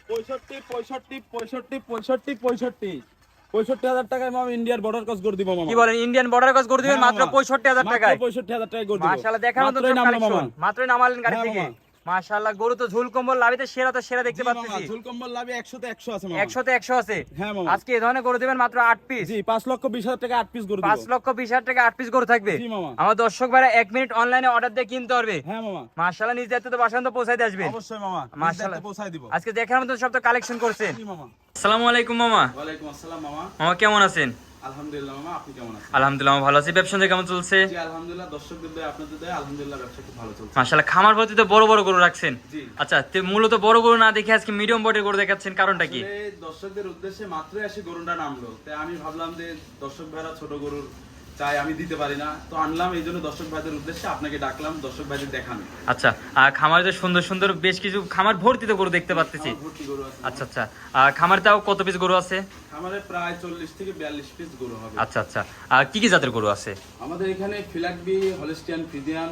65,000 টাকায় মামা ইন্ডিয়ার বর্ডার ক্রস করে দিব মামা। কি বলেন, ইন্ডিয়ান বর্ডার ক্রস করে দিবেন মাত্র 65,000 টাকায়? 65,000 টাকায় করে দিব। মাশাআল্লাহ, দেখার মতো কালেকশন। মাত্রই নামালেন গাড়ি থেকে। মাশাআল্লাহ, গরু তো ঝুল কম্বল লাভিতে সেরা তো সেরা দেখতে পাচ্ছি। ঝুল কম্বল লাভে 100 তে 100 আছে মামা। 100 তে 100 আছে। হ্যাঁ মামা। আজকে এই ধরনের গরু দিবেন মাত্র 8 পিস। জি 5,20,000 টাকা 8 পিস গরু দিব। 5,20,000 টাকা 8 পিস গরু থাকবে। জি মামা। আমার দর্শক ভাইরা 1 মিনিট অনলাইনে অর্ডার দিয়ে কিনতে পারবে। হ্যাঁ মামা। মাশাআল্লাহ, নিজ দায়িত্বে তো বাসায় তো পৌঁছাই দিয়ে আসবেন। অবশ্যই মামা, মাশাআল্লাহ পৌঁছায় দিব। আজকে দেখার মতো সব তো কালেকশন করছেন। জি মামা। আসসালামু আলাইকুম মামা। ওয়ালাইকুম আসসালাম মামা। মামা কেমন আছেন? আলহামদুলিল্লাহ মামা, আপনি কেমন আছেন? আলহামদুলিল্লাহ আমি ভালো আছি। ব্যবসা কেমন চলছে? জি আলহামদুলিল্লাহ, দর্শকদের দয়া আপনাদের দয়া আলহামদুলিল্লাহ ব্যবসা খুব ভালো চলছে। মাশাআল্লাহ, খামার ভর্তি তো বড় বড় গরু রাখছেন। জি। আচ্ছা, তো মূলত বড় গরু না দেখে আজকে মিডিয়াম বডির গরু দেখাচ্ছেন, কারণটা কি? আসলে দর্শকদের উদ্দেশ্যে মাত্রই আসি গরুটা নামলো, তাই আমি ভাবলাম যে দর্শক ভাইরা ছোট গরুর চাই, আমি দিতে পারি না, তো আনলাম। এই জন্য দর্শক ভাইদের উদ্দেশ্যে আপনাকে ডাকলাম দর্শক ভাইদের দেখানো। আচ্ছা, আর খামারে তো সুন্দর সুন্দর বেশ কিছু খামার ভর্তি তো গরু দেখতে পাচ্ছি। ভর্তি গরু আছে। আচ্ছা আচ্ছা, আর খামারে তাও কত পিস গরু আছে? আমাদের প্রায় 40 থেকে 42 পিস গরু হবে। আচ্ছা আচ্ছা, আর কি কি জাতের গরু আছে? আমাদের এখানে ফিলাকবি, হলিস্টিয়ান ফ্রিজিয়ান,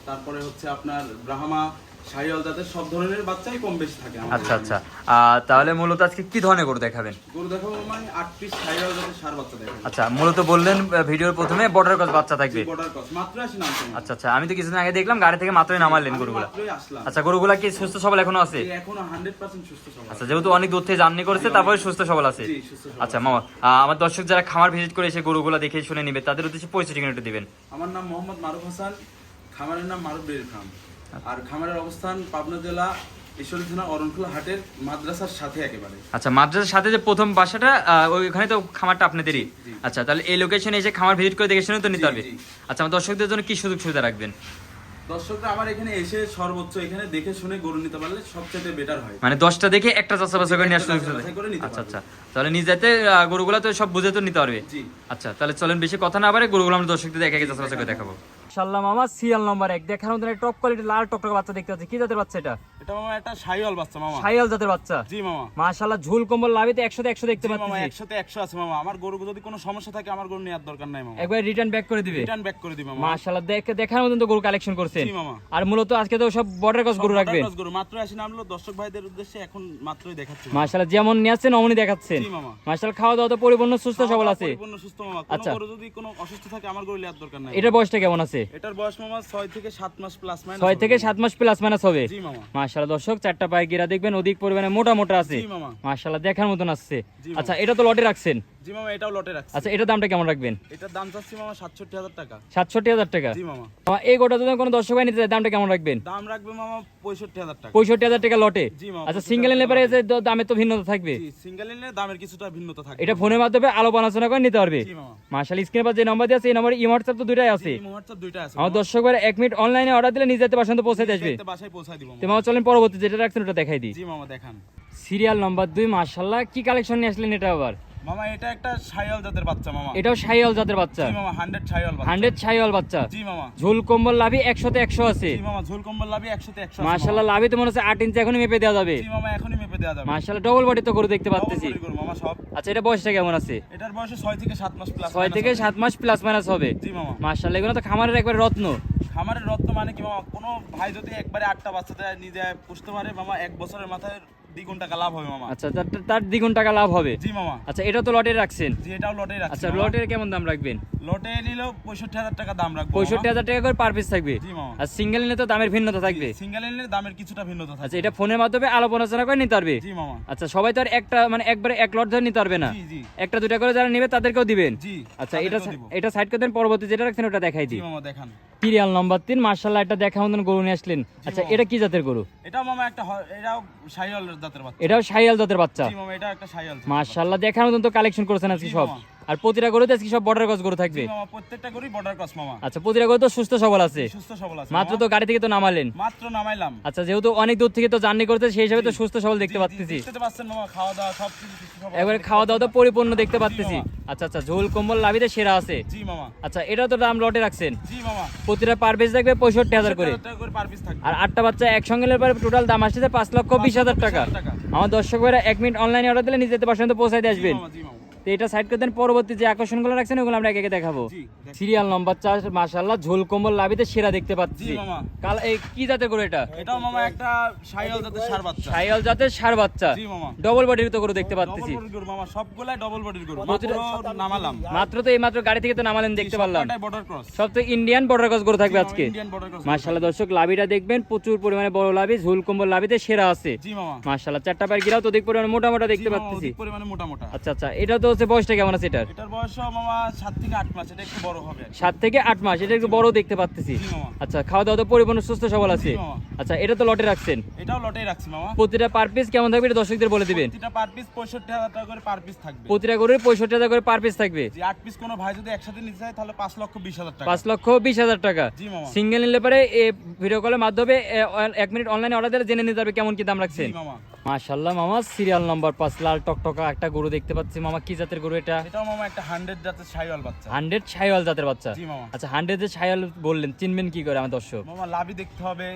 তারপরে হচ্ছে আপনার ব্রাহ্মা, শাহিওয়াল জাতের সব ধরনের বাচ্চাই কম বেশি থাকে আমাদের আচ্ছা এখানে। আচ্ছা, তাহলে মূলত আজকে কি ধরনের গরু দেখাবেন? গরু দেখাবো মানে 8 পিস শাহিওয়াল জাতের ষাঁড় বাচ্চা দেখাবো। আচ্ছা, মূলত বললেন ভিডিওর প্রথমে বর্ডার ক্রস বাচ্চা থাকবে। বর্ডার ক্রস মাত্র আসি নামছে। আচ্ছা আচ্ছা, আমি তো কিছুদিন আগে দেখলাম গাড়ি থেকে মাত্রই নামালেন গরুগুলা। মাত্রই আসলাম। আচ্ছা, গরুগুলা কি সুস্থ সবল এখনো আছে? এখনো 100% সুস্থ সবল। আচ্ছা, যেহেতু অনেক দূর থেকে জার্নি করেছে তারপরে সুস্থ সবল আছে। জি, সুস্থ সবল। আচ্ছা মামা, আমার দর্শক যারা খামার ভিজিট করে এসে গরুগুলা দেখে শুনে নিবে তাদের উদ্দেশ্যে পরিচয় ঠিকানা একটু দিবেন। আমার নাম মোহাম্মদ মারুফ হাসান, খামারের নাম মারুফ ডেইরি ফার্ম, আর খামারের অবস্থান পাবনা জেলা ঈশ্বরদী থানা অরণখোলা হাটের মাদ্রাসার সাথে একেবারে। আচ্ছা, মাদ্রাসার সাথে যে প্রথম বাসাটা ওইখানে তো খামারটা আপনাদেরই। জি। আচ্ছা, তাহলে এই লোকেশনে এসে খামার ভিজিট করে দেখে শুনে তো নিতে জি, পারবে। জি। আচ্ছা, আমার দর্শকদের জন্য কি সুযোগ সুবিধা রাখবেন? দর্শকরা আমার এখানে এসে সর্বোচ্চ এখানে দেখে শুনে গরু নিতে পারলে সবচেয়ে বেটার হয়। মানে 10টা দেখে একটা চাষাবাসা করে নেওয়ার সুযোগ একটা সুবিধা। যাচাই করে নিতে আচ্ছা পারবে। আচ্ছা, তাহলে নিজ যাতে গরুগুলা তো সব বুঝে তো নিতে পারবে। জি। আচ্ছা, তাহলে চলেন বেশি কথা না বাড়ে গরুগুলো আমরা দর্শকদের দেখে চাষাবাসা করে দেখাবো। ইনশাআল্লাহ মামা, সিরিয়াল নাম্বার 1 দেখার মতো টপ কোয়ালিটি লাল টকটকে বাচ্চা দেখতে পাচ্ছি। কি জাতের বাচ্চা এটা? এটা মামা একটা শাহিওয়াল বাচ্চা মামা। শাহিওয়াল জাতের বাচ্চা। জি মামা। মাশাআল্লাহ, ঝুল কম্বল লাভিতে 100 তে 100 দেখতে জি মামা, পাচ্ছি। 100 তে 100 আছে মামা। আমার গরু যদি কোনো সমস্যা থাকে আমার গরু নেওয়ার দরকার নাই মামা। একবার রিটার্ন ব্যাক করে দিবে। রিটার্ন ব্যাক করে দিই মামা। মাশাআল্লাহ, দেখার মতো তো গরু কালেকশন করছেন। জি মামা। আর মূলত আজকে তো সব বর্ডার ক্রস গরু রাখবেন। গরু মাত্র আসি নামলো দর্শক ভাইদের উদ্দেশ্যে এখন মাত্রই দেখাচ্ছি। মাশাআল্লাহ, যেমন নিয়েছেন অমনি দেখাচ্ছেন। জি মামা। মাশাআল্লাহ, খাওয়া দাওয়া তো পরিপূর্ণ সুস্থ সবল আছে। পরিপূর্ণ সুস্থ মামা। কোনো আচ্ছা। গরু যদি কোনো অসুস্থ থাকে আমার গরু নেওয়ার দরকার নাই। এটার বয়সটা কেমন আছে? এটার বয়স মামা 6 থেকে 7 মাস প্লাস মাইনাস। 6 থেকে 7 মাস প্লাস মাইনাস হবে। জি মামা। মাশাআল্লাহ, দর্শক চারটা পায়ে গিরা দেখবেন অধিক পরিমাণে মোটা মোটা আছে। জি মামা। মাশাআল্লাহ, দেখার মতন আছে। জি মামা। আচ্ছা, এটা তো লটে রাখছেন। জি মামা, এটাও লটে রাখছি। আচ্ছা, এটার দামটা কেমন রাখবেন? এটার দাম চাচ্ছি মামা 67,000 টাকা। 67,000 টাকা। জি মামা। মামা, এই গোটা যদি কোনো দর্শক ভাই নিতে চায় দামটা কেমন রাখবেন? দাম রাখবে মামা 65,000 টাকা। 65,000 টাকা লটে। জি মামা। আচ্ছা, সিঙ্গেল নিলে পরে দামে তো ভিন্নতা থাকবে। জি, সিঙ্গেল নিলে দামের কিছুটা ভিন্নতা থাকে। এটা ফোনের মাধ্যমে আলাপ আলোচনা করে নিতে পারবে। জি মামা। মাশাআল্লাহ, স্ক্রিনে পর যে নাম্বার দিয়ে আছে এই নাম্বারে হোয়াটসঅ্যাপ তো দুইটাই আছে। এই মুহূর্তে দুইটা আছে। আমার দর্শক ভাই 1 মিনিট অনলাইনে অর্ডার দিলে নিজে হাতে বাসায় পৌঁছে দিয়ে আসবে। বাসায় পৌঁছায় দিব তো মামা। মামা চলেন পরবর্তী যেটা রাখছেন ওটা দেখাই দিই। জি মামা, দেখান। সিরিয়াল নাম্বার 2, মাশাআল্লাহ, কি কালেকশন নিয়ে আসলেন এটা আবার? মামা, এটা একটা শাহিওয়াল জাতের বাচ্চা মামা। এটাও শাহিওয়াল জাতের বাচ্চা। জি মামা, 100 শাহিওয়াল বাচ্চা। 100 শাহিওয়াল বাচ্চা। জি মামা। ঝুল কম্বল লাভি 100 তে 100 আছে। জি মামা, ঝোল কম্বল লাভি 100 তে 100 আছে। মাশাআল্লাহ, লাভি তো মনে হচ্ছে 8 ইঞ্চি এখনই মেপে দেওয়া যাবে। জি মামা, এখনই মেপে দেওয়া যাবে। মাশাআল্লাহ, ডবল বডি তো গরু দেখতে পাচ্ছি। ডবল বডি মামা সব। আচ্ছা, এটা বয়সটা কেমন আছে? এটার বয়স 6 থেকে 7 মাস প্লাস। 6 থেকে 7 মাস প্লাস মাইনাস হবে। জি মামা। মাশাআল্লাহ, এগুলো তো খামারের একবার রত্ন। খামারের রত্ন মানে কি মামা, কোনো ভাই যদি একবারে 8টা বাচ্চা দেয় নিজে পুষতে পারে মামা, 1 বছরের মাথায় দ্বিগুণ টাকা লাভ হবে মামা। আচ্ছা, তার দ্বিগুণ টাকা লাভ হবে। জি মামা। আচ্ছা, এটা তো লটে রাখছেন। জি, এটাও লটে রাখছি। আচ্ছা, মামা। লটের কেমন দাম রাখবেন? লটে নিলেও 65,000 টাকা দাম রাখবো। 65,000 টাকা করে পার পিস থাকবে। জি মামা। আর সিঙ্গেল নিলে তো দামের ভিন্নতা থাকবে। সিঙ্গেল নিলে দামের কিছুটা ভিন্নতা থাকে। আচ্ছা, এটা ফোনের মাধ্যমে আলাপ আলোচনা করে নিতে পারবে। জি মামা। আচ্ছা, সবাই তো আর একটা মানে একবারে এক লট ধরে নিতে পারবে না। জি জি। একটা দুটা করে যারা নেবে তাদেরকেও দিবেন। জি। আচ্ছা, এটা তাদেরকেও দিব। এটা সাইড করে দেন, পরবর্তী যেটা রাখছেন ওটা দেখাই জি দিই। মামা, দেখান। সিরিয়াল নাম্বার 3, মাশাআল্লাহ, এটা দেখা মতন গরু নিয়ে আসলেন। আচ্ছা, মামা। এটা কি জাতের গরু? এটাও মামা একটা এটাও শাহিওয়াল জাতের বাচ্চা। এটাও শাহিয়াল জাতের বাচ্চা। জি মামা, এটা একটা শাহিওয়াল জাতের মাশাআল্লাহ, দেখার মতন তো কালেকশন করেছেন আজকে জি সব। মামা। আর প্রতিটা গরুতে আজকে সব বর্ডার ক্রস গরু থাকবে। বাচ্চা। জি মামা, প্রত্যেকটা গরুই বর্ডার ক্রস মামা। আচ্ছা, প্রতিটা গরু তো সুস্থ সবল আছে। সুস্থ সবল আছে মাত্র মামা। তো গাড়ি থেকে তো নামালেন। মাত্র নামাইলাম। আচ্ছা, যেহেতু অনেক দূর থেকে তো জার্নি করতে সেই হিসাবে তো সুস্থ সবল দেখতে জি, জি, পাচ্ছি। দেখতে তো পাচ্ছেন মামা, খাওয়া দাওয়া সব কিছু সুস্থ সবল একবারে আছে। খাওয়া দাওয়া তো পরিপূর্ণ দেখতে পাচ্ছি। মামা। আচ্ছা আচ্ছা, ঝোল কম্বল লাভিতে সেরা আছে। জি মামা। আচ্ছা, এটা তো দাম লটে রাখছেন। জি মামা। প্রতিটা পার পিস থাকবে 65,000 করে। 65,000 টাকা করে পার পিস থাকবে। আর 8টা বাচ্চা একসঙ্গে নিলে পরে টোটাল দাম আসছে 5,20,000 টাকা। 5,20,000 টাকা। আমার দর্শক ভাইরা 1 মিনিট অনলাইনে অর্ডার দিলে নিজে বাসায় পৌঁছায় দিয়ে জি আসবেন। মামা, জি মামা। তো এটা সাইড করে দেন, পরবর্তী যে আকর্ষণগুলো রাখছেন ওগুলো আমরা একে একে দেখাবো। জি সিরিয়াল নাম্বার 4 মাশাআল্লাহ ঝোল কম্বল লাভিতে সেরা দেখতে পাচ্ছি। জি মামা। কাল এই কি জাতের গরু এটা? এটাও মামা একটা শাহিওয়াল জাতের ষাঁড় বাচ্চা। শাহিওয়াল জাতের ষাঁড় বাচ্চা, জি মামা। ডবল বডির তো গরু দেখতে ডবল পাচ্ছি। বডির গরু মামা, সবগুলাই ডবল বডির গরু। প্রতিটা- মাত্র নামালাম। মাত্র তো এই মাত্র গাড়ি থেকে তো নামালেন, দেখতে পারলাম। সবকটাই border cross। সব তো ইন্ডিয়ান বর্ডার ক্রস গরু থাকবে জি মামা, আজকে। Indian border cross। মাশাআল্লাহ দর্শক, লাভিটা দেখবেন প্রচুর পরিমাণে বড় লাভি, ঝুল কম্বল লাভিতে সেরা আছে। জি মামা। মাশাআল্লাহ, চারটা পায়ের গিরাও তো অধিক পরিমাণে মোটা মোটা দেখতে জি মামা, পাচ্ছি। অধিক পরিমাণে মোটা মোটা। আচ্ছা আচ্ছা, এটা তো হচ্ছে বয়সটা কেমন আছে এটার? এটার বয়স মামা 7 থেকে 8 মাস, এটা একটু বড় হবে। 7 থেকে 8 মাস, এটা একটু বড় দেখতে পাচ্ছি। জি মামা। আচ্ছা, খাওয়া দাওয়া তো পরিপূর্ণ সুস্থ সবল আছে। জি মামা। আচ্ছা, এটা তো লটে রাখছেন, এটাও লটেই রাখছি মামা। প্রতিটা পার পিস কেমন থাকবে এটা দর্শকদের বলে দিবেন। প্রতিটা পার পিস 65,000 টাকা করে পার পিস থাকবে। প্রতিটা গরুর 65,000 করে পার পিস থাকবে। যে 8 পিস কোনো ভাই যদি একসাথে নিতে চায় তাহলে 5,20,000 টাকা। 5,20,000 টাকা। জি মামা। সিঙ্গেল নিলে পরে ভিডিও কলের মাধ্যমে 1 মিনিট অনলাইনে অর্ডার দিলে জেনে নিতে পারবে কেমন কি দাম রাখছেন। জি মামা। মাশাআল্লাহ মামা, সিরিয়াল নাম্বার 5 লাল টকটকা একটা গরু দেখতে পাচ্ছি মামা। কি জাতের গরু এটা? এটাও মামা একটা 100 জাতের শাহিওয়াল বাচ্চা। 100 শাহিওয়াল জাতের বাচ্চা। জি মামা। আচ্ছা, 100 যে শাহিওয়াল বললেন, চিনবেন কি করে আমার দর্শক? মামা লাভি দেখতে হবে,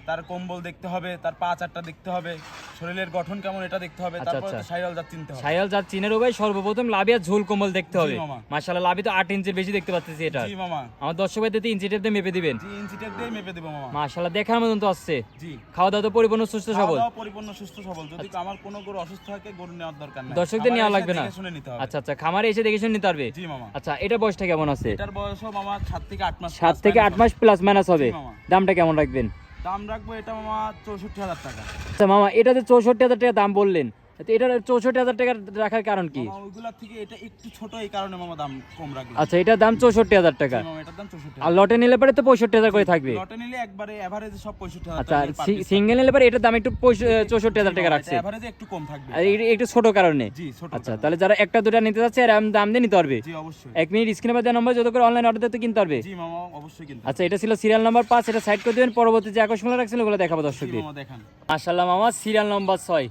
তার কম্বল দেখতে হবে, তার পা চারটা দেখতে হবে, শরীরের গঠন কেমন এটা দেখতে হবে, আচ্ছা, তারপর আচ্ছা। তো শাহিওয়াল জাত চিনতে হবে। শাহিওয়াল জাত চিনের ভাই সর্বপ্রথম লাভি আর ঝোল কম্বল দেখতে হবে। জি মামা। মাশাআল্লাহ, লাভি তো 8 ইঞ্চির বেশি দেখতে পাচ্ছি এটা। জি মামা। আমার দর্শক ভাইদের 3 ইঞ্চি টেপ দিয়ে মেপে দিবেন। জি ইঞ্চি টেপ দিয়ে মেপে দেব মামা। মাশাআল্লাহ, দেখার মতন তো আসছে। জি। খাওয়া দাওয়া তো পরিপূর্ণ সুস্থ সবল। খাওয়া দাওয়া পরিপূর্ণ সুস্থ সবল। যদি আমার কোনো গরু অসুস্থ থাকে গরু নেওয়ার দরকার নাই। দর্শকদের নেওয়া খামারে লাগবে এসে না। দেখে শুনে নিতে হবে। আচ্ছা আচ্ছা, খামারে এসে দেখে শুনে নিতে পারবে। জি মামা। আচ্ছা, এটা বয়সটা কেমন আছে? এটার বয়সও মামা 7 থেকে 8 মাস। 7 থেকে 8 মাস প্লাস মাইনাস হবে। জি মামা। দামটা কেমন রাখবেন? দাম রাখবো এটা মামা 64,000 টাকা। আচ্ছা মামা, এটাতে 64,000 টাকা দাম বললেন, তো এটার 64,000 টাকা রাখার কারণ কি? মামা ওইগুলা থেকে এটা একটু ছোট, এই কারণে মামা দাম কম রাখলাম। আচ্ছা, এটার দাম 64,000 টাকা। জি মামা, এটার দাম 64,000। আর লটে নিলে পরে তো 65,000 করে থাকবে। লটে নিলে একবারে এভারেজে সব 65,000 আচ্ছা, টাকা per piece সিঙ্গেল নিলে পরে এটার দাম একটু 64,000 টাকা থাকবে। রাখছে। এটা এভারেজে একটু কম থাকবে। আর একটু ছোট কারণে। জি ছোট। আচ্ছা, তাহলে যারা একটা দুটা নিতে চাচ্ছে এরকম দাম দিয়ে নিতে পারবে। জি অবশ্যই। 1 মিনিট স্ক্রিনে বা দেওয়া নম্বর যত করে অনলাইন অর্ডার দিতে কিনতে পারবে। জি মামা অবশ্যই কিনতে। আচ্ছা, এটা ছিল সিরিয়াল নাম্বার 5, এটা সাইড করে দিবেন। পরবর্তী যে আকর্ষণগুলো রাখছিল ওগুলো দেখাবো জি দর্শকদের। মামা দেখান। মাশাআল্লাহ মামা, সিরিয়াল নাম্বার 6।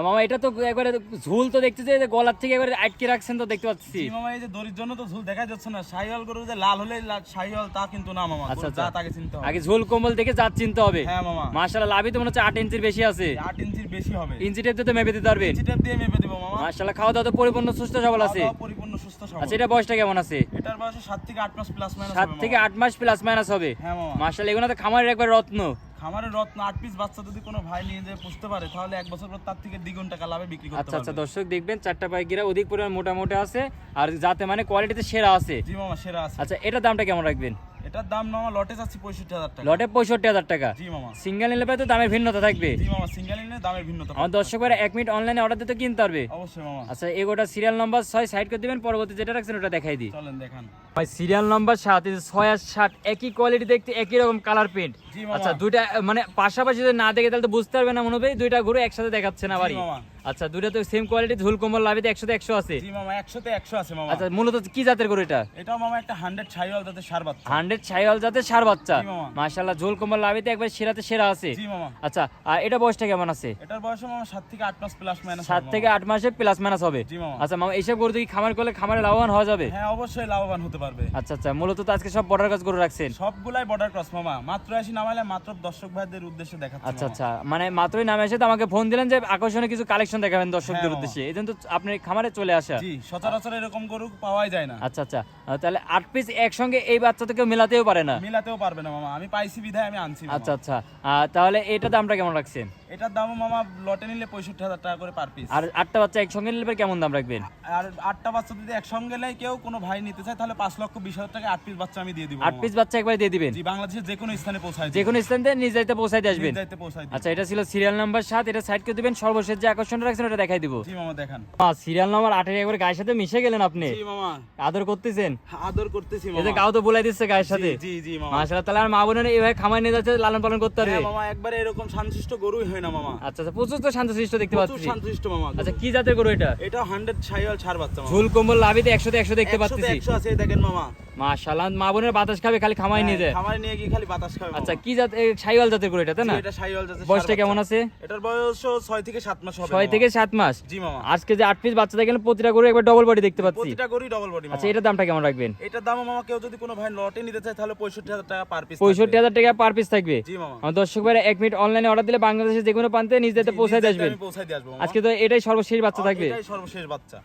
মামা, এটা তো একবারে ঝুল তো দেখতেছি, যে গলার থেকে একবারে আটকে রাখছেন তো দেখতে পাচ্ছি। জি মামা, এই যে দড়ির জন্য তো ঝুল দেখা যাচ্ছে না। শাহিওয়াল গরু যে লাল হলে শাহিওয়াল তা কিন্তু না মামা। আচ্ছা, গরুর আচ্ছা। জাত আগে চিনতে হবে। আগে ঝোল কম্বল দেখে জাত চিনতে হবে। হ্যাঁ মামা। মাশাআল্লাহ, লাভই তো মনে হচ্ছে 8 ইঞ্চির বেশি আছে। 8 ইঞ্চির বেশি হবে। ইঞ্চি টেপ দিয়ে তো মেপে দিতে পারবেন। ইঞ্চি টেপ দিয়ে মেপে দেব মামা। মাশাআল্লাহ, খাওয়া দাওয়া তো পরিপূর্ণ সুস্থ সবল আছে। খাওয়া দাওয়া পরিপূর্ণ সুস্থ সবল। আচ্ছা, এটা বয়সটা কেমন আছে? এটার বয়স 7 থেকে 8 মাস প্লাস মাইনাস 7 থেকে 8 মাস প্লাস মাইনাস হবে। হ্যাঁ মামা। মাশাআল্লাহ, এগুলো তো খামারের একবার রত্ন। খামারের রত্ন 8 পিস বাচ্চা যদি কোনো ভাই নিয়ে যায় পুষতে পারে তাহলে 1 বছর পর তার থেকে দ্বিগুণ টাকা লাভে বিক্রি করতে আচ্ছা আচ্ছা পারবে। দর্শক, দেখবেন চারটা পায়ে গিরা অধিক পরিমাণ মোটামুটি আছে, আর যাতে মানে কোয়ালিটিতে সেরা আছে। জি মামা সেরা আছে। আচ্ছা, এটার দামটা কেমন রাখবেন? এটার দাম মামা লটে যাচ্ছে 65,000 টাকা। লটে 65,000 টাকা। জি মামা। সিঙ্গেল নিলে পরে তো দামের ভিন্নতা থাকবে। জি মামা, সিঙ্গেল নিলে দামের ভিন্নতা আমার দর্শক ভাইরা 1 মিনিট অনলাইনে অর্ডার দিতে কিনতে পারবে। অবশ্যই মামা। আচ্ছা, এগোটা সিরিয়াল নাম্বার 6 সাইড করে দিবেন। পরবর্তী যেটা রাখছেন ওটা দেখাই দিই। চলেন দেখান। ভাই, সিরিয়াল নাম্বার 7, 6 আর 7 একই কোয়ালিটি দেখতে, একই রকম কালার প্রিন্ট। জি মামা। আচ্ছা, দুইটা মানে পাশাপাশি যদি না দেখে তাহলে তো বুঝতে পারবে না, মনে হবে দুইটা গরু একসাথে দেখাচ্ছে না বাড়ি। জি মামা। আচ্ছা, দুইটা তো সেম কোয়ালিটি, ঝুল কম্বল লাভিতে 100 তে 100 আছে। জি মামা 100 তে 100 আছে মামা। আচ্ছা, মূলত কি জাতের গরু এটা? এটাও মামা একটা 100 শাহিওয়াল জাতের ষাঁড় বাচ্চা। 100 ছাইওয়াল জাতের ষাঁড় বাচ্চা। জি মামা। মাশাআল্লাহ, ঝোল কম্বল লাভিতে একবার সেরাতে সেরা আছে। জি মামা। আচ্ছা, আর এটা বয়সটা কেমন আছে? এটার বয়স মামা 7 থেকে 8 মাস প্লাস মাইনাস। 7 থেকে 8 মাসে প্লাস মাইনাস হবে। জি মামা। আচ্ছা মামা, এইসব গরু কি খামার করলে খামারে লাভবান হওয়া যাবে? হ্যাঁ অবশ্যই লাভবান হতে পারবে। আচ্ছা আচ্ছা, মূলত তো আজকে সব বর্ডার কাজ গরু রাখছেন। সবগুলাই বর্ডার ক্রস মামা। মাত্র আসি নামাইলে মাত্র দর্শক ভাইদের উদ্দেশ্যে দেখাচ্ছি। আচ্ছা মামা। আচ্ছা, মানে মাত্রই নামে এসে তো আমাকে ফোন দিলেন যে আকর্ষণীয় কিছু কালেকশন দেখাবেন দর্শকদের হ্যাঁ, উদ্দেশ্যে, এই জন্য তো আপনার খামারে চলে আসা। জি সচরাচর এরকম গরু পাওয়াই যায় না। আচ্ছা আচ্ছা, তাহলে 8 পিস একসঙ্গে এই বাচ্চা তো কেউ মেলাতেও পারে না। মিলাতেও পারবে না মামা। আমি পাইছি বিধায় আমি আনছি মামা। আচ্ছা আচ্ছা, তাহলে এটা দামটা কেমন রাখছেন? এটার দামও মামা লটে নিলে 65,000 টাকা করে পার পিস। আর 8টা বাচ্চা একসঙ্গে নিলে পরে কেমন দাম রাখবেন? আর 8টা বাচ্চা যদি একসঙ্গে নেয় কেউ কোনো ভাই নিতে চায় তাহলে 5,20,000 টাকা 8 পিস বাচ্চা আমি দিয়ে দিব। 8 পিস বাচ্চা একবারে দিয়ে দিবেন? জি, বাংলাদেশের যে কোনো স্থানে পৌঁছায় যে কোনো স্থান থেকে নিজ দায়িত্বে পৌঁছাই দিয়ে আসবেন। যাইতে পৌঁছায় দিই। আচ্ছা, এটা ছিল সিরিয়াল নাম্বার 7, এটা সাইড করে দিবেন। সর্বশেষ যে আকর্ষণটা রাখছেন ওটা দেখাই দিব। জি মামা দেখান। সিরিয়াল নাম্বার 8 এর একবারে গায়ের সাথে মিশে গেলেন আপনি। জি মামা আদর করতেছেন, আদর করতেছি এই যে মামা। গাও তো বলাই দিচ্ছে গায়ের সাথে। জি জি মামা। মাশাআল্লাহ, তাহলে আর মা বোনের এইভাবে খামার নিয়ে যাচ্ছে, লালন পালন করতে পারবে। হ্যাঁ মামা, একবারে এরকম শান্তশিষ্ট গরুই হয় না মামা। আচ্ছা আচ্ছা, প্রচুর তো শান্তশিষ্ট দেখতে প্রচুর পাচ্ছি। শান্তশিষ্ট মামা। আচ্ছা, কি জাতের গরু এটা? এটা 100 শাহিওয়াল ষাঁড় বাচ্চা মামা। ঝুল কম্বল লাভিতে 100 তে 100 দেখতে 100 তে পাচ্ছি। 100 আছে, এই দেখেন মামা। মাশাআল্লাহ, মা বোনের বাতাস খাবে খালি খামাই নিয়ে যায়। খামারে নিয়ে গিয়ে খালি বাতাস খাবে মামা। আচ্ছা, কি জাত শাহিওয়াল জাতের গরু এটা, তাই না? জি, এটা শাহিওয়াল জাতের বয়সটা ষাঁড় কেমন বাচ্চা। আছে? এটার বয়স 6 থেকে 7 মাস হবে 6 মামা। থেকে 7 মাস। জি মামা। আজকে যে 8 পিস বাচ্চা দেখেন প্রতিটা গরু একবার ডবল বডি দেখতে পাচ্ছি। প্রতিটা গরুই ডবল বডি মামা। আচ্ছা, এটার দামটা কেমন রাখবেন? এটার দাম মামা কেউ যদি কোনো ভাই লটে নিতে চায় তাহলে 65,000 টাকা পার পিস। 65,000 টাকা পার পিস থাকবে। জি মামা। আমার দর্শক ভাইরা 1 মিনিট অনলাইনে অর্ডার দিলে বাংলাদেশের যে কোনো প্রান্তে নিজ দায়িত্বে পৌঁছায় দিয়ে আসবেন। আমি পৌঁছায় দিয়ে আসবো মামা। আজকে তো এটাই সর্বশেষ বাচ্চা থাকবে। এটাই সর্বশেষ বাচ্চা।